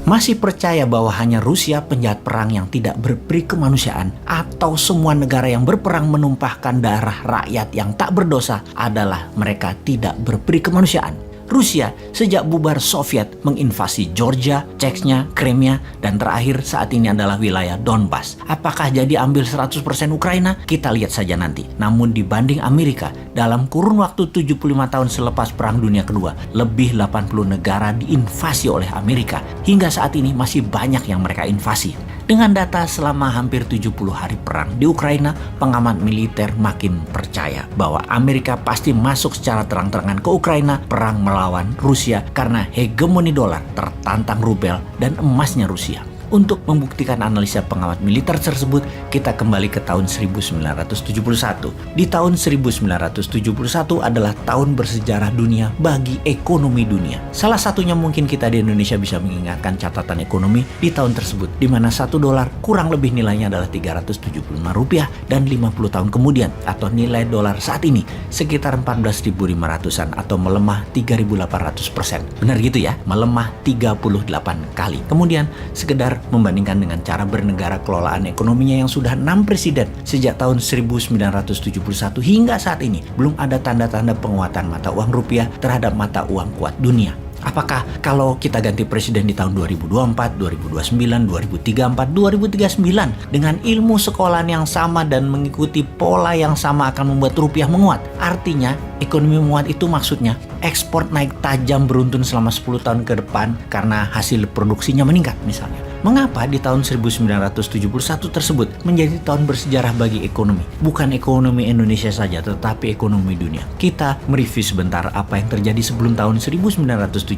Masih percaya bahwa hanya Rusia penjahat perang yang tidak berperi kemanusiaan, atau semua negara yang berperang menumpahkan darah rakyat yang tak berdosa adalah mereka tidak berperi kemanusiaan? Rusia sejak bubar Soviet menginvasi Georgia, Chechnya, Crimea, dan terakhir saat ini adalah wilayah Donbas. Apakah jadi ambil 100% Ukraina? Kita lihat saja nanti. Namun dibanding Amerika, dalam kurun waktu 75 tahun selepas Perang Dunia Kedua, lebih 80 negara diinvasi oleh Amerika. Hingga saat ini masih banyak yang mereka invasi. Dengan data selama hampir 70 hari perang di Ukraina, pengamat militer makin percaya bahwa Amerika pasti masuk secara terang-terangan ke Ukraina perang melawan Rusia karena hegemoni dolar tertantang rubel dan emasnya Rusia. Untuk membuktikan analisa pengamat militer tersebut, kita kembali ke tahun 1971. Di tahun 1971 adalah tahun bersejarah dunia bagi ekonomi dunia. Salah satunya mungkin kita di Indonesia bisa mengingatkan catatan ekonomi di tahun tersebut, di mana $1 kurang lebih nilainya adalah Rp375 dan 50 tahun kemudian, atau nilai dolar saat ini sekitar 14.500-an atau melemah 3.800%. Benar gitu ya, melemah 38 kali. Kemudian sekedar membandingkan dengan cara bernegara kelolaan ekonominya yang sudah 6 presiden sejak tahun 1971 hingga saat ini, belum ada tanda-tanda penguatan mata uang rupiah terhadap mata uang kuat dunia. Apakah kalau kita ganti presiden di tahun 2024, 2029, 2034, 2039 dengan ilmu sekolahan yang sama dan mengikuti pola yang sama akan membuat rupiah menguat? Artinya ekonomi menguat itu maksudnya ekspor naik tajam beruntun selama 10 tahun ke depan karena hasil produksinya meningkat misalnya. Mengapa di tahun 1971 tersebut menjadi tahun bersejarah bagi ekonomi? Bukan ekonomi Indonesia saja, tetapi ekonomi dunia. Kita mereview sebentar apa yang terjadi sebelum tahun 1971.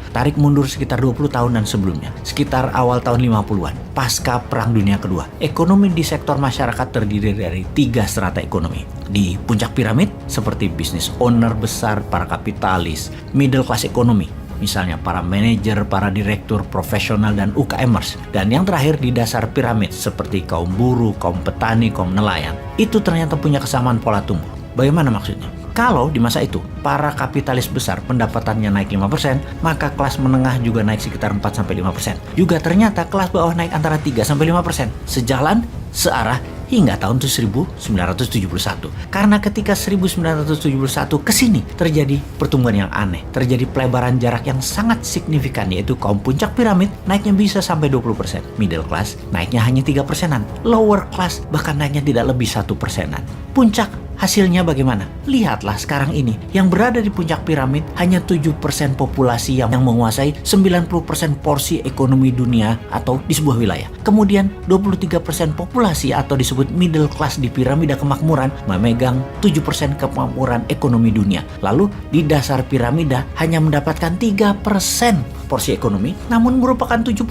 Tarik mundur sekitar 20 tahunan sebelumnya, sekitar awal tahun 50-an, pasca Perang Dunia Kedua. Ekonomi di sektor masyarakat terdiri dari 3 strata ekonomi. Di puncak piramid, seperti business owner besar, para kapitalis, middle class ekonomi, misalnya para manajer, para direktur, profesional, dan UKMers. Dan yang terakhir di dasar piramid seperti kaum buruh, kaum petani, kaum nelayan. Itu ternyata punya kesamaan pola tumbuh. Bagaimana maksudnya? Kalau di masa itu para kapitalis besar pendapatannya naik 5%, maka kelas menengah juga naik sekitar 4-5%. Juga ternyata kelas bawah naik antara 3-5%. Sejalan, searah, hingga tahun 1971. Karena ketika 1971 ke sini terjadi pertumbuhan yang aneh, terjadi pelebaran jarak yang sangat signifikan, yaitu kaum puncak piramid naiknya bisa sampai 20%, middle class naiknya hanya 3%-an, lower class bahkan naiknya tidak lebih 1%-an. Puncak hasilnya bagaimana? Lihatlah sekarang ini, yang berada di puncak piramid hanya 7% populasi yang menguasai 90% porsi ekonomi dunia atau di sebuah wilayah. Kemudian 23% populasi atau disebut middle class di piramida kemakmuran memegang 7% kemakmuran ekonomi dunia. Lalu di dasar piramida hanya mendapatkan 3% porsi ekonomi, namun merupakan 70%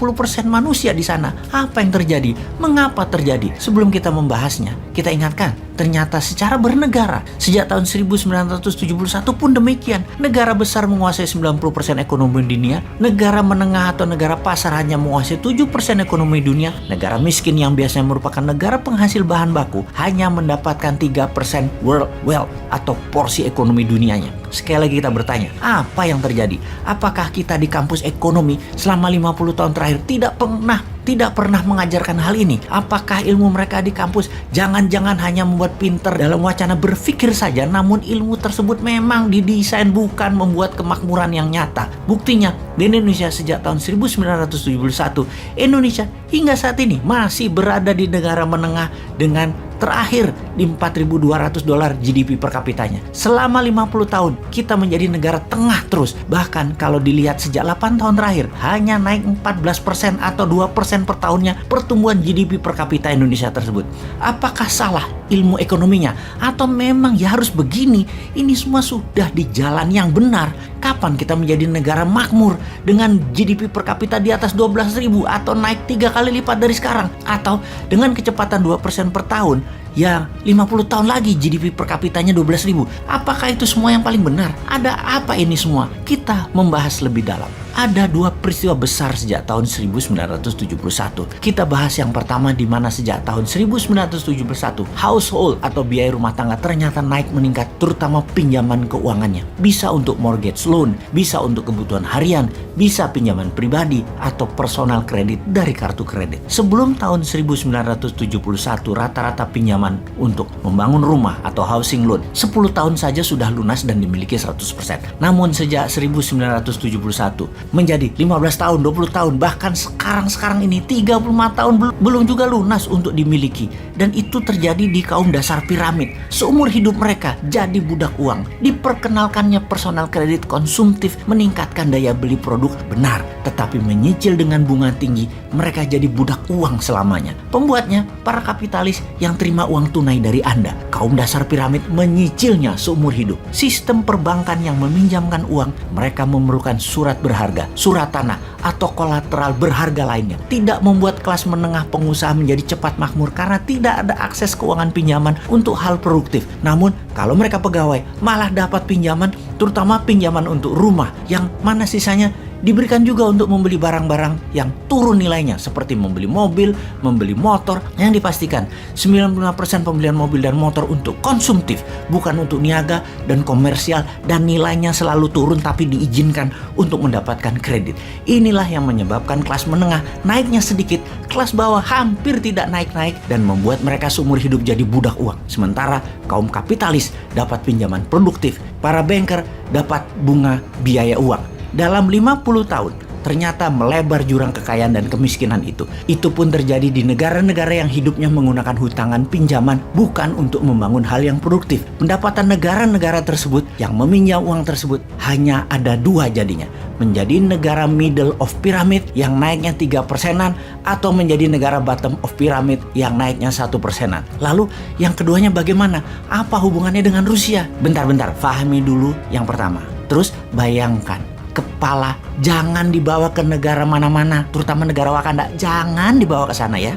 manusia di sana. Apa yang terjadi? Mengapa terjadi? Sebelum kita membahasnya, kita ingatkan, ternyata secara bernegara, sejak tahun 1971 pun demikian. Negara besar menguasai 90% ekonomi dunia, negara menengah atau negara pasar hanya menguasai 7% ekonomi dunia, negara miskin yang biasanya merupakan negara penghasil bahan baku hanya mendapatkan 3% world wealth atau porsi ekonomi dunianya. Sekali lagi kita bertanya, apa yang terjadi? Apakah kita di kampus ekonomi selama 50 tahun terakhir tidak pernah mengajarkan hal ini? Apakah ilmu mereka di kampus jangan-jangan hanya membuat pinter dalam wacana berpikir saja, namun ilmu tersebut memang didesain bukan membuat kemakmuran yang nyata? Buktinya, di Indonesia sejak tahun 1971, Indonesia hingga saat ini masih berada di negara menengah dengan terakhir di $4.200 GDP per kapitanya. Selama 50 tahun, kita menjadi negara tengah terus. Bahkan kalau dilihat sejak 8 tahun terakhir, hanya naik 14% atau 2% per tahunnya pertumbuhan GDP per kapita Indonesia tersebut. Apakah salah ilmu ekonominya? Atau memang ya harus begini? Ini semua sudah di jalan yang benar. Kapan kita menjadi negara makmur dengan GDP per kapita di atas 12.000 atau naik 3 kali lipat dari sekarang? Atau dengan kecepatan 2% per tahun, yang 50 tahun lagi GDP per kapitanya 12.000. Apakah itu semua yang paling benar? Ada apa ini semua? Kita membahas lebih dalam. Ada dua peristiwa besar sejak tahun 1971. Kita bahas yang pertama, di mana sejak tahun 1971 household atau biaya rumah tangga ternyata naik meningkat, terutama pinjaman keuangannya. Bisa untuk mortgage loan, bisa untuk kebutuhan harian, bisa pinjaman pribadi atau personal kredit dari kartu kredit. Sebelum tahun 1971 rata-rata pinjaman untuk membangun rumah atau housing loan 10 tahun saja sudah lunas dan dimiliki 100%. Namun sejak 1971 menjadi 15 tahun, 20 tahun, bahkan sekarang ini 35 tahun belum juga lunas untuk dimiliki. Dan itu terjadi di kaum dasar piramid. Seumur hidup mereka jadi budak uang. Diperkenalkannya personal kredit konsumtif meningkatkan daya beli produk, benar, tetapi menyicil dengan bunga tinggi, mereka jadi budak uang selamanya. Pembuatnya para kapitalis yang terima uang tunai dari Anda. Kaum dasar piramid menyicilnya seumur hidup. Sistem perbankan yang meminjamkan uang, mereka memerlukan surat berharga, surat tanah, atau kolateral berharga lainnya. Tidak membuat kelas menengah pengusaha menjadi cepat makmur karena tidak ada akses keuangan pinjaman untuk hal produktif. Namun kalau mereka pegawai malah dapat pinjaman, terutama pinjaman untuk rumah, yang mana sisanya diberikan juga untuk membeli barang-barang yang turun nilainya, seperti membeli mobil, membeli motor, yang dipastikan 95% pembelian mobil dan motor untuk konsumtif, bukan untuk niaga dan komersial, dan nilainya selalu turun tapi diizinkan untuk mendapatkan kredit. Inilah yang menyebabkan kelas menengah naiknya sedikit, kelas bawah hampir tidak naik-naik, dan membuat mereka seumur hidup jadi budak uang. Sementara kaum kapitalis dapat pinjaman produktif, para banker dapat bunga biaya uang. Dalam 50 tahun, ternyata melebar jurang kekayaan dan kemiskinan itu. Itu pun terjadi di negara-negara yang hidupnya menggunakan hutangan pinjaman bukan untuk membangun hal yang produktif. Pendapatan negara-negara tersebut yang meminjam uang tersebut hanya ada dua jadinya. Menjadi negara middle of pyramid yang naiknya 3%-an, atau menjadi negara bottom of pyramid yang naiknya 1%-an. Lalu yang keduanya bagaimana? Apa hubungannya dengan Rusia? Bentar, fahami dulu yang pertama. Terus bayangkan, kepala jangan dibawa ke negara mana-mana, terutama negara Wakanda, jangan dibawa ke sana ya.